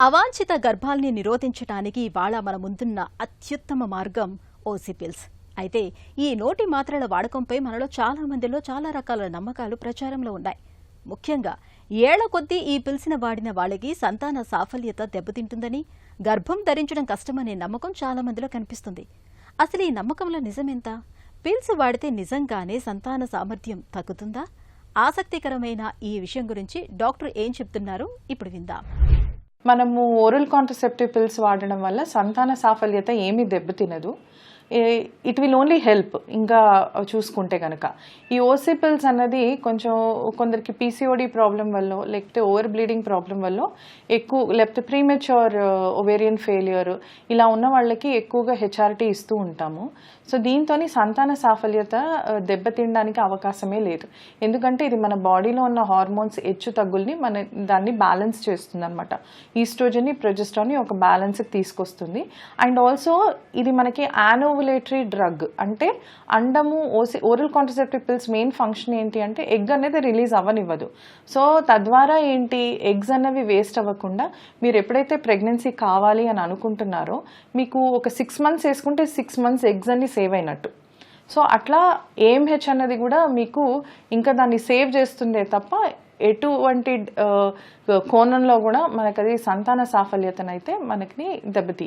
అవాంఛిత గర్భాల్ని నిరోధించడానికి ఇవాళ మన ముందున్న అత్యుత్తమ మార్గం ఓసీ పిల్స్. అయితే ఈ నోటి మాత్రల వాడకంపై మనలో చాలా మందిలో చాలా రకాల నమ్మకాలు ప్రచారంలో ఉన్నాయి. ముఖ్యంగా ఏళ్ల కొద్దీ ఈ పిల్స్ని వాడిన వాళ్ళకి సంతాన సాఫల్యత దెబ్బతింటుందని, గర్భం ధరించడం కష్టమనే నమ్మకం చాలా మందిలో కనిపిస్తుంది. అసలు ఈ నమ్మకంలో నిజమెంత? పిల్స్ వాడితే నిజంగానే సంతాన సామర్థ్యం తగ్గుతుందా? ఆసక్తికరమైన ఈ విషయం గురించి డాక్టర్ ఏం చెప్తున్నారు ఇప్పుడు విందాం. మనము ఓరల్ కాంట్రసెప్టివ్ పిల్స్ వాడడం వల్ల సంతాన సాఫల్యత ఏమీ దెబ్బతినదు. It will only help. ఇంకా చూసుకుంటే కనుక ఈ ఓసీ పిల్స్ అన్నది కొందరికి పీసీఓడి ప్రాబ్లం వల్ల, లేకపోతే ఓవర్ బ్లీడింగ్ ప్రాబ్లం వల్ల ఎక్కువ, లేకపోతే ప్రీమెచ్యూర్ ఒవేరియన్ ఫెయిల్యూర్ ఇలా ఉన్న వాళ్ళకి ఎక్కువగా హెచ్ఆర్టీ ఇస్తూ ఉంటాము. సో దీంతో సంతాన సాఫల్యత దెబ్బతినడానికి అవకాశమే లేదు. ఎందుకంటే ఇది మన బాడీలో ఉన్న హార్మోన్స్ హెచ్చు తగ్గుల్ని దాన్ని బ్యాలెన్స్ చేస్తుంది అనమాట. ఈస్ట్రోజన్ని, ప్రొజెస్ట్రాన్ని ఒక బ్యాలెన్స్కి తీసుకొస్తుంది. అండ్ ఆల్సో ఇది మనకి యానోవులేటరీ డ్రగ్. అంటే అండము oral contraceptive pills main function ఏంటి అంటే ఎగ్ అనేది రిలీజ్ అవ్వనివ్వదు. సో తద్వారా ఏంటి, ఎగ్స్ అనేవి వేస్ట్ అవ్వకుండా మీరు ఎప్పుడైతే ప్రెగ్నెన్సీ కావాలి అని అనుకుంటున్నారో మీకు ఒక 6 months వేసుకుంటే 6 months ఎగ్స్ అన్ని సేవ్ అయినట్టు. సో అట్లా ఏఎంహెచ్ అన్నది కూడా మీకు ఇంకా దాన్ని సేవ్ చేస్తుందే తప్ప ఎటువంటి కోణంలో కూడా మనకది సంతాన సాఫల్యతనైతే మనకి దెబ్బతీయదు.